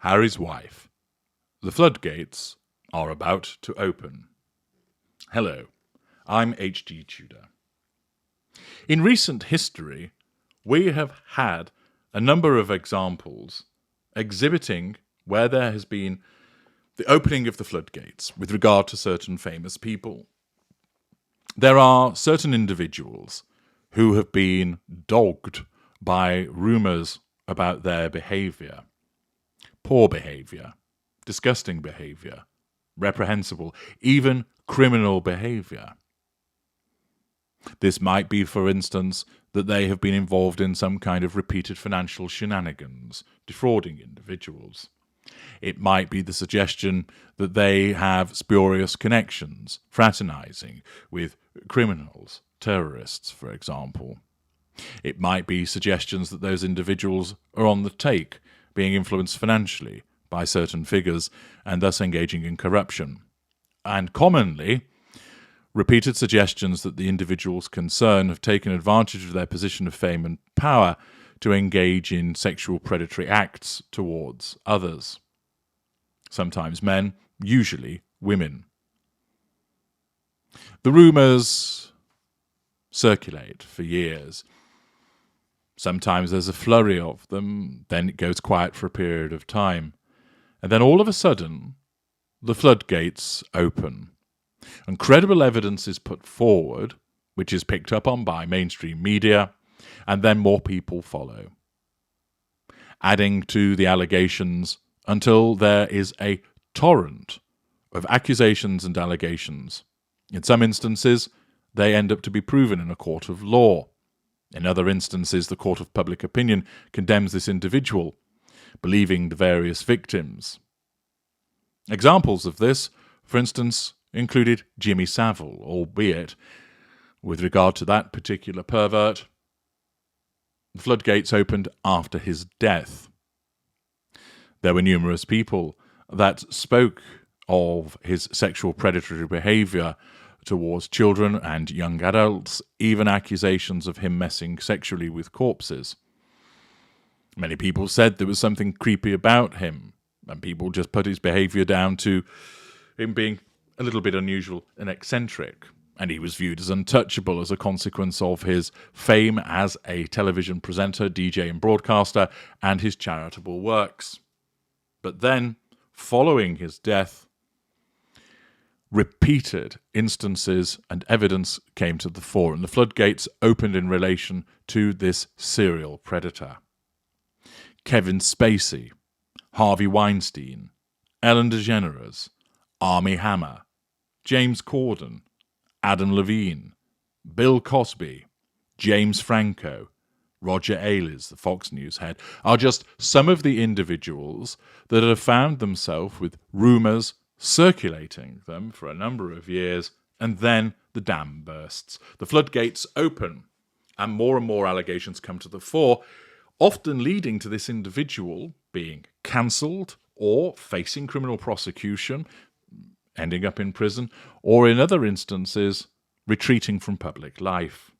Harry's wife. The floodgates are about to open. Hello, I'm H.G. Tudor. In recent history, we have had a number of examples exhibiting where there has been the opening of the floodgates with regard to certain famous people. There are certain individuals who have been dogged by rumours about their behaviour. Poor behaviour, disgusting behaviour, reprehensible, even criminal behaviour. This might be, for instance, that they have been involved in some kind of repeated financial shenanigans, defrauding individuals. It might be the suggestion that they have spurious connections, fraternising with criminals, terrorists, for example. It might be suggestions that those individuals are on the take, being influenced financially by certain figures and thus engaging in corruption. And commonly, repeated suggestions that the individuals concerned have taken advantage of their position of fame and power to engage in sexual predatory acts towards others. Sometimes men, usually women. The rumours circulate for years. Sometimes there's a flurry of them, then it goes quiet for a period of time. And then all of a sudden, the floodgates open. And credible evidence is put forward, which is picked up on by mainstream media, and then more people follow, adding to the allegations until there is a torrent of accusations and allegations. In some instances, they end up to be proven in a court of law. In other instances, the court of public opinion condemns this individual, believing the various victims. Examples of this, for instance, included Jimmy Savile, albeit, with regard to that particular pervert, the floodgates opened after his death. There were numerous people that spoke of his sexual predatory behaviour towards children and young adults, even accusations of him messing sexually with corpses. Many people said there was something creepy about him, and people just put his behaviour down to him being a little bit unusual and eccentric, and he was viewed as untouchable as a consequence of his fame as a television presenter, DJ and broadcaster, and his charitable works. But then, following his death, repeated instances and evidence came to the fore, and the floodgates opened in relation to this serial predator. Kevin Spacey, Harvey Weinstein, Ellen DeGeneres, Armie Hammer, James Corden, Adam Levine, Bill Cosby, James Franco, Roger Ailes, the Fox News head, are just some of the individuals that have found themselves with rumours circulating them for a number of years, and then the dam bursts. The floodgates open, and more allegations come to the fore, often leading to this individual being cancelled or facing criminal prosecution, ending up in prison, or in other instances, retreating from public life.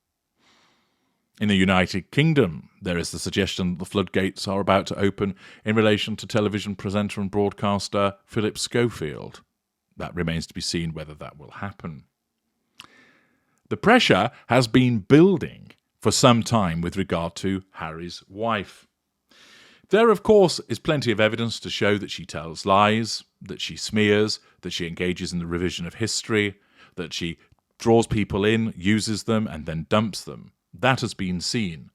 In the United Kingdom, there is the suggestion that the floodgates are about to open in relation to television presenter and broadcaster Philip Schofield. That remains to be seen whether that will happen. The pressure has been building for some time with regard to Harry's wife. There, of course, is plenty of evidence to show that she tells lies, that she smears, that she engages in the revision of history, that she draws people in, uses them, and then dumps them. That has been seen.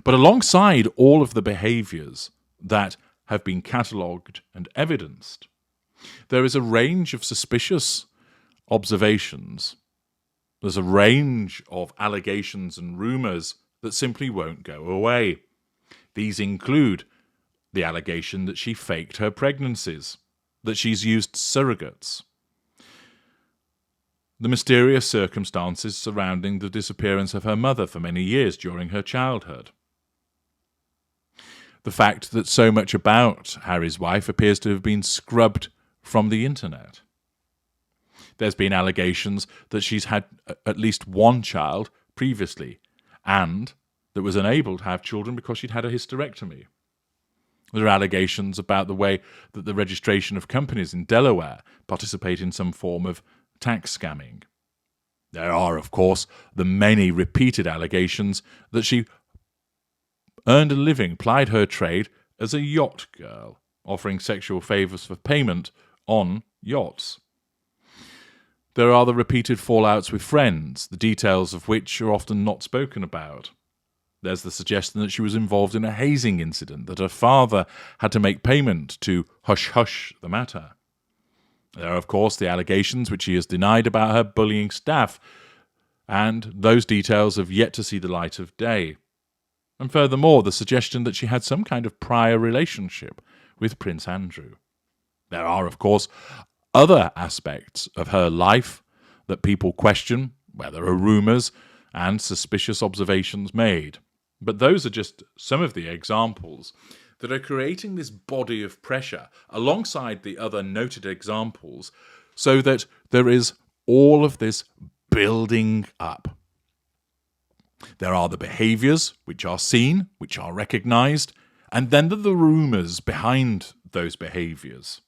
But alongside all of the behaviours that have been catalogued and evidenced, there is a range of suspicious observations. There's a range of allegations and rumours that simply won't go away. These include the allegation that she faked her pregnancies, that she's used surrogates, the mysterious circumstances surrounding the disappearance of her mother for many years during her childhood, the fact that so much about Harry's wife appears to have been scrubbed from the internet. There's been allegations that she's had at least one child previously, and that was unable to have children because she'd had a hysterectomy. There are allegations about the way that the registration of companies in Delaware participate in some form of tax scamming. There are, of course, the many repeated allegations that she earned a living, plied her trade as a yacht girl, offering sexual favours for payment on yachts. There are the repeated fallouts with friends, the details of which are often not spoken about. There's the suggestion that she was involved in a hazing incident, that her father had to make payment to hush-hush the matter. There are, of course, the allegations which she has denied about her bullying staff, and those details have yet to see the light of day. And furthermore, the suggestion that she had some kind of prior relationship with Prince Andrew. There are, of course, other aspects of her life that people question, where there are rumours and suspicious observations made. But those are just some of the examples that are creating this body of pressure alongside the other noted examples, so that there is all of this building up. There are the behaviours which are seen, which are recognised, and then there are the rumours behind those behaviours.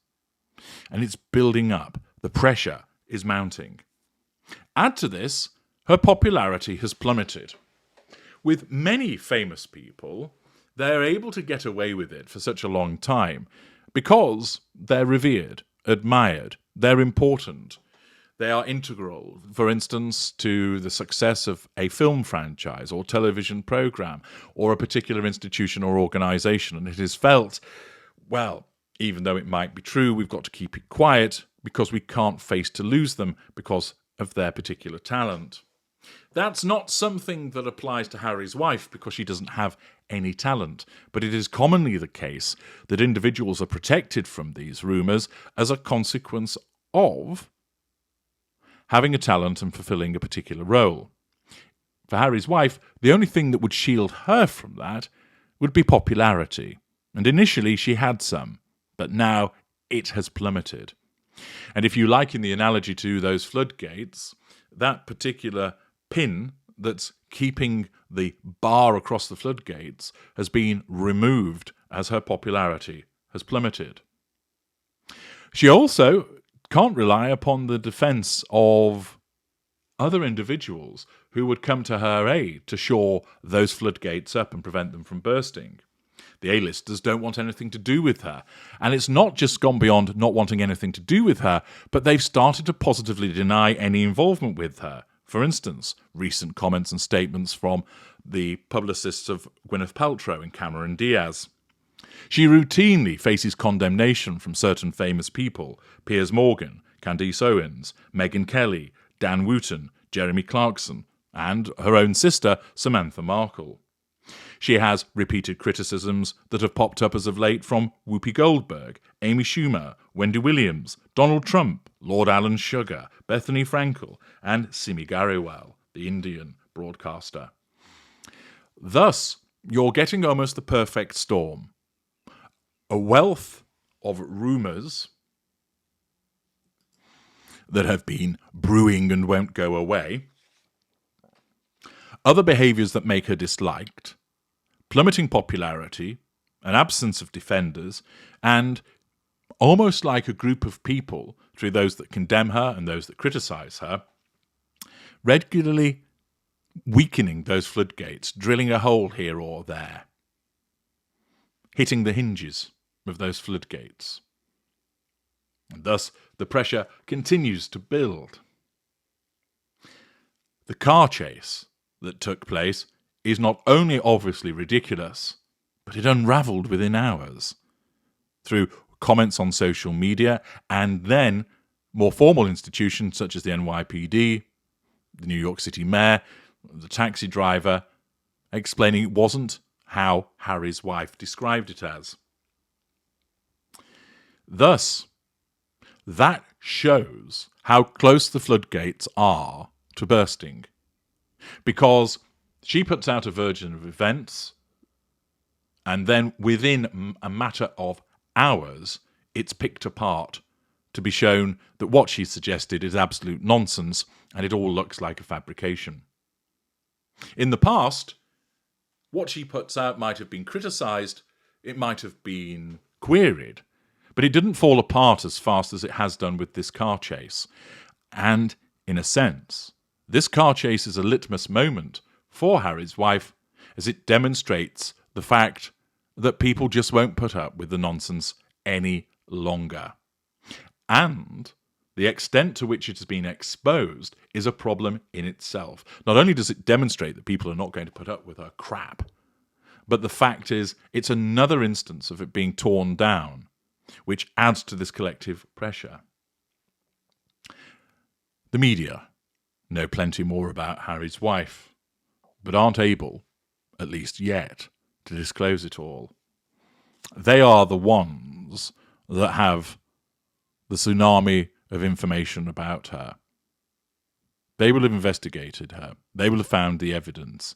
And it's building up. The pressure is mounting. Add to this, her popularity has plummeted. With many famous people, they're able to get away with it for such a long time because they're revered, admired, they're important. They are integral, for instance, to the success of a film franchise or television program or a particular institution or organisation. And it is felt, well, even though it might be true, we've got to keep it quiet because we can't face to lose them because of their particular talent. That's not something that applies to Harry's wife because she doesn't have any talent, but it is commonly the case that individuals are protected from these rumours as a consequence of having a talent and fulfilling a particular role. For Harry's wife, the only thing that would shield her from that would be popularity, and initially she had some, but now it has plummeted. And if you liken the analogy to those floodgates, that particular pin that's keeping the bar across the floodgates has been removed as her popularity has plummeted. She also can't rely upon the defence of other individuals who would come to her aid to shore those floodgates up and prevent them from bursting. The A-listers don't want anything to do with her. And it's not just gone beyond not wanting anything to do with her, but they've started to positively deny any involvement with her. For instance, recent comments and statements from the publicists of Gwyneth Paltrow and Cameron Diaz. She routinely faces condemnation from certain famous people: Piers Morgan, Candice Owens, Meghan Kelly, Dan Wootton, Jeremy Clarkson, and her own sister, Samantha Markle. She has repeated criticisms that have popped up as of late from Whoopi Goldberg, Amy Schumer, Wendy Williams, Donald Trump, Lord Alan Sugar, Bethany Frankel, and Simi Garewal, the Indian broadcaster. Thus, you're getting almost the perfect storm. A wealth of rumours that have been brewing and won't go away, other behaviours that make her disliked, plummeting popularity, an absence of defenders, and almost like a group of people, through those that condemn her and those that criticise her, regularly weakening those floodgates, drilling a hole here or there, hitting the hinges of those floodgates. And thus the pressure continues to build. The car chase that took place is not only obviously ridiculous, but it unravelled within hours through comments on social media and then more formal institutions such as the NYPD, the New York City mayor, the taxi driver, explaining it wasn't how Harry's wife described it as. Thus, that shows how close the floodgates are to bursting, because she puts out a version of events, and then within a matter of hours, it's picked apart to be shown that what she suggested is absolute nonsense, and it all looks like a fabrication. In the past, what she puts out might have been criticised, it might have been queried, but it didn't fall apart as fast as it has done with this car chase. And, in a sense, this car chase is a litmus moment for Harry's wife, as it demonstrates the fact that people just won't put up with the nonsense any longer. And the extent to which it has been exposed is a problem in itself. Not only does it demonstrate that people are not going to put up with her crap, but the fact is it's another instance of it being torn down, which adds to this collective pressure. The media know plenty more about Harry's wife, but aren't able, at least yet, to disclose it all. They are the ones that have the tsunami of information about her. They will have investigated her. They will have found the evidence.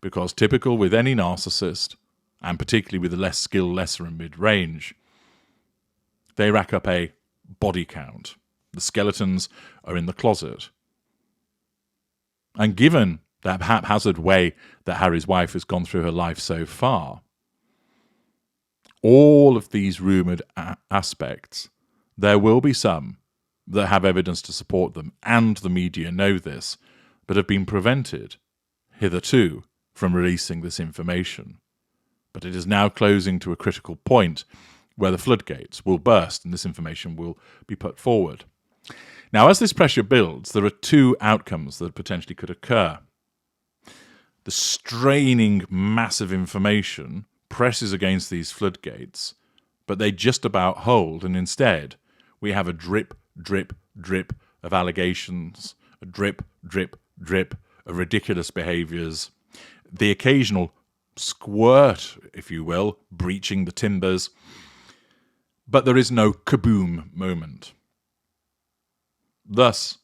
Because typical with any narcissist, and particularly with the less skill, lesser and mid-range, they rack up a body count. The skeletons are in the closet. And given that haphazard way that Harry's wife has gone through her life so far, all of these rumoured aspects, there will be some that have evidence to support them, and the media know this, but have been prevented, hitherto, from releasing this information. But it is now closing to a critical point where the floodgates will burst and this information will be put forward. Now, as this pressure builds, there are two outcomes that potentially could occur. The straining massive information presses against these floodgates, but they just about hold, and instead we have a drip, drip, drip of allegations, a drip, drip, drip of ridiculous behaviours, the occasional squirt, if you will, breaching the timbers, but there is no kaboom moment. Thus,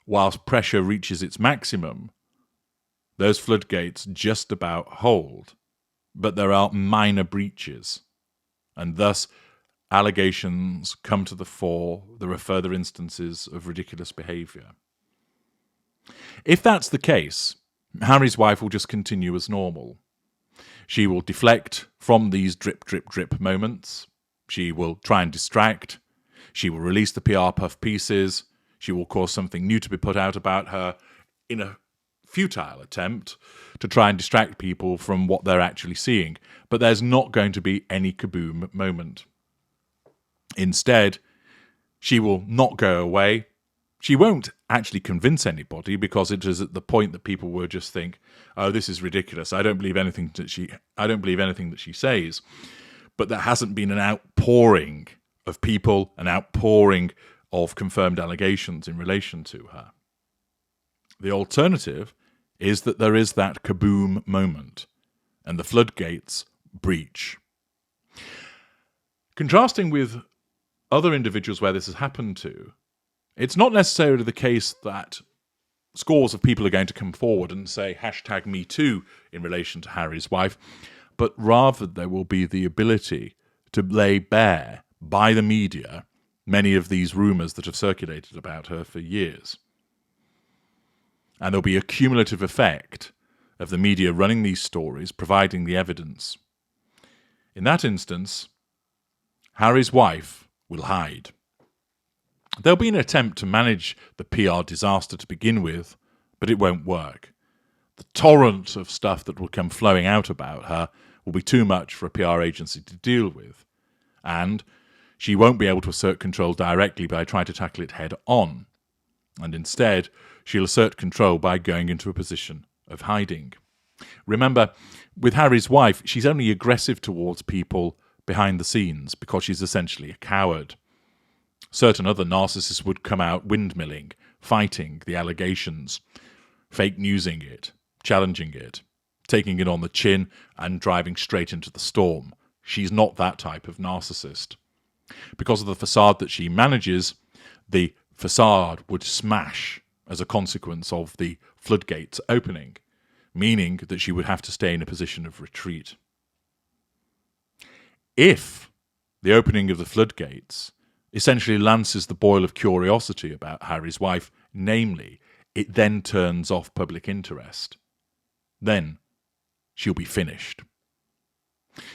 whilst pressure reaches its maximum, those floodgates just about hold, but there are minor breaches, and thus allegations come to the fore. There are further instances of ridiculous behaviour. If that's the case, Harry's wife will just continue as normal. She will deflect from these drip, drip, drip moments. She will try and distract. She will release the PR puff pieces. She will cause something new to be put out about her in a futile attempt to try and distract people from what they're actually seeing. But there's not going to be any kaboom moment. Instead, she will not go away. She won't actually convince anybody, because it is at the point that people will just think, "Oh, this is ridiculous. I don't believe anything that she says." But there hasn't been an outpouring of people, an outpouring of confirmed allegations in relation to her. The alternative is that there is that kaboom moment, and the floodgates breach. Contrasting with other individuals where this has happened to, it's not necessarily the case that scores of people are going to come forward and say #MeToo in relation to Harry's wife, but rather there will be the ability to lay bare by the media many of these rumours that have circulated about her for years. And there'll be a cumulative effect of the media running these stories, providing the evidence. In that instance, Harry's wife will hide. There'll be an attempt to manage the PR disaster to begin with, but it won't work. The torrent of stuff that will come flowing out about her will be too much for a PR agency to deal with, and she won't be able to assert control directly by trying to tackle it head on, and instead she'll assert control by going into a position of hiding. Remember, with Harry's wife, she's only aggressive towards people behind the scenes because she's essentially a coward. Certain other narcissists would come out windmilling, fighting the allegations, fake newsing it, challenging it, taking it on the chin and driving straight into the storm. She's not that type of narcissist. Because of the facade that she manages, the facade would smash as a consequence of the floodgates opening, meaning that she would have to stay in a position of retreat. If the opening of the floodgates essentially lances the boil of curiosity about Harry's wife, namely, it then turns off public interest, then she'll be finished.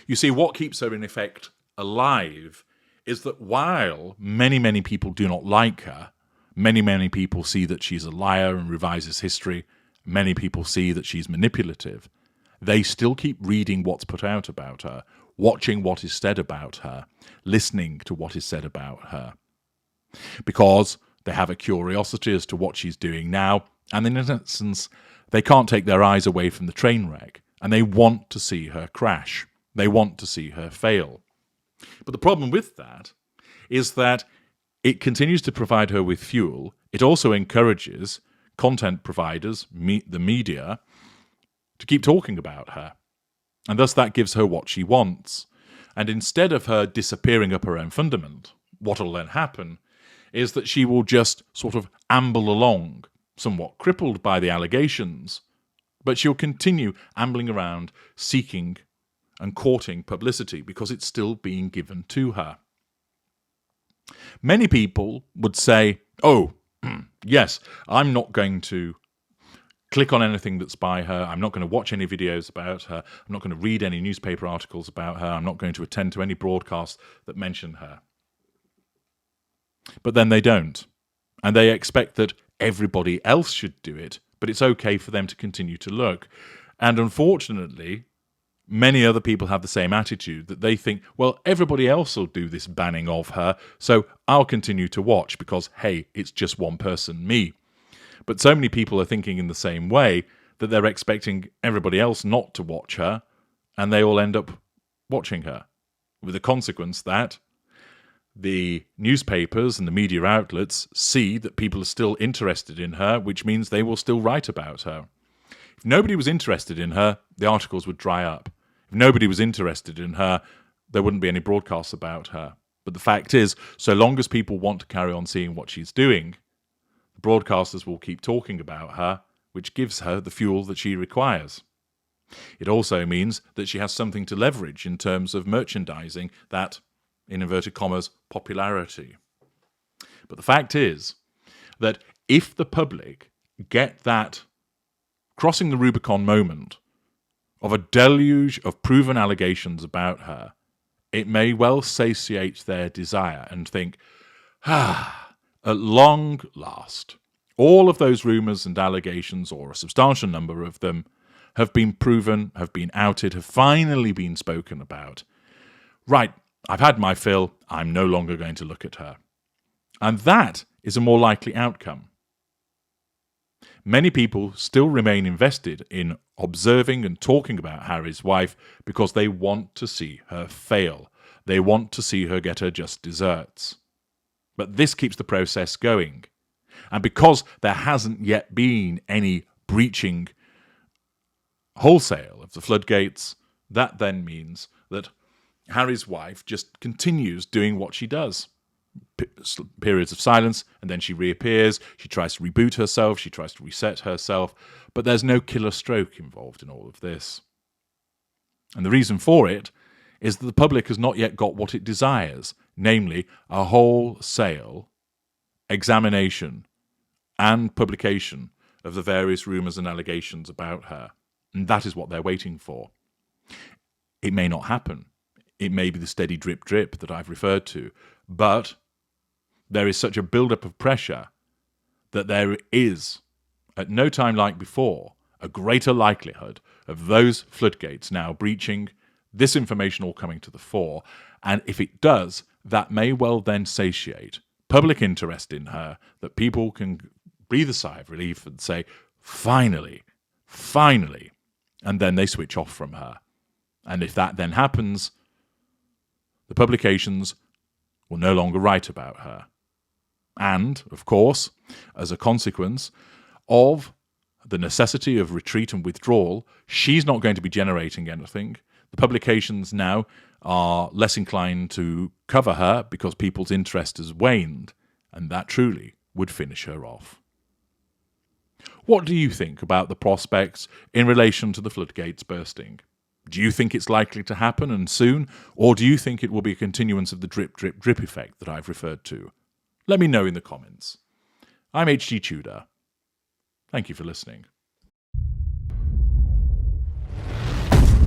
You see, what keeps her in effect alive is that while many, many people do not like her, many, many people see that she's a liar and revises history, many people see that she's manipulative, they still keep reading what's put out about her, watching what is said about her, listening to what is said about her. Because they have a curiosity as to what she's doing now, and in essence, they can't take their eyes away from the train wreck, and they want to see her crash. They want to see her fail. But the problem with that is that it continues to provide her with fuel. It also encourages content providers, the media, to keep talking about her. And thus that gives her what she wants. And instead of her disappearing up her own fundament, what will then happen is that she will just sort of amble along, somewhat crippled by the allegations, but she'll continue ambling around, seeking and courting publicity because it's still being given to her. Many people would say, oh, yes, I'm not going to click on anything that's by her. I'm not going to watch any videos about her. I'm not going to read any newspaper articles about her. I'm not going to attend to any broadcasts that mention her. But then they don't. And they expect that everybody else should do it, but it's okay for them to continue to look. And unfortunately, many other people have the same attitude, that they think, well, everybody else will do this banning of her, so I'll continue to watch because, hey, it's just one person, me. But so many people are thinking in the same way that they're expecting everybody else not to watch her, and they all end up watching her, with the consequence that the newspapers and the media outlets see that people are still interested in her, which means they will still write about her. If nobody was interested in her, the articles would dry up. If nobody was interested in her, there wouldn't be any broadcasts about her. But the fact is, so long as people want to carry on seeing what she's doing, the broadcasters will keep talking about her, which gives her the fuel that she requires. It also means that she has something to leverage in terms of merchandising that, in inverted commas, popularity. But the fact is that if the public get that crossing the Rubicon moment of a deluge of proven allegations about her, it may well satiate their desire and think, at long last, all of those rumours and allegations, or a substantial number of them, have been proven, have been outed, have finally been spoken about. Right, I've had my fill, I'm no longer going to look at her. And that is a more likely outcome. Many people still remain invested in observing and talking about Harry's wife because they want to see her fail. They want to see her get her just desserts. But this keeps the process going. And because there hasn't yet been any breaching wholesale of the floodgates, that then means that Harry's wife just continues doing what she does. Periods of silence, and then she reappears. She tries to reboot herself. She tries to reset herself. But there's no killer stroke involved in all of this. And the reason for it is that the public has not yet got what it desires, namely a wholesale examination and publication of the various rumours and allegations about her. And that is what they're waiting for. It may not happen. It may be the steady drip drip that I've referred to, but there is such a build-up of pressure that there is, at no time like before, a greater likelihood of those floodgates now breaching, this information all coming to the fore, and if it does, that may well then satiate public interest in her, that people can breathe a sigh of relief and say, finally, and then they switch off from her. And if that then happens, the publications will no longer write about her. And, of course, as a consequence of the necessity of retreat and withdrawal, she's not going to be generating anything. The publications now are less inclined to cover her because people's interest has waned, and that truly would finish her off. What do you think about the prospects in relation to the floodgates bursting? Do you think it's likely to happen and soon, or do you think it will be a continuance of the drip, drip, drip effect that I've referred to? Let me know in the comments. I'm H.G. Tudor. Thank you for listening.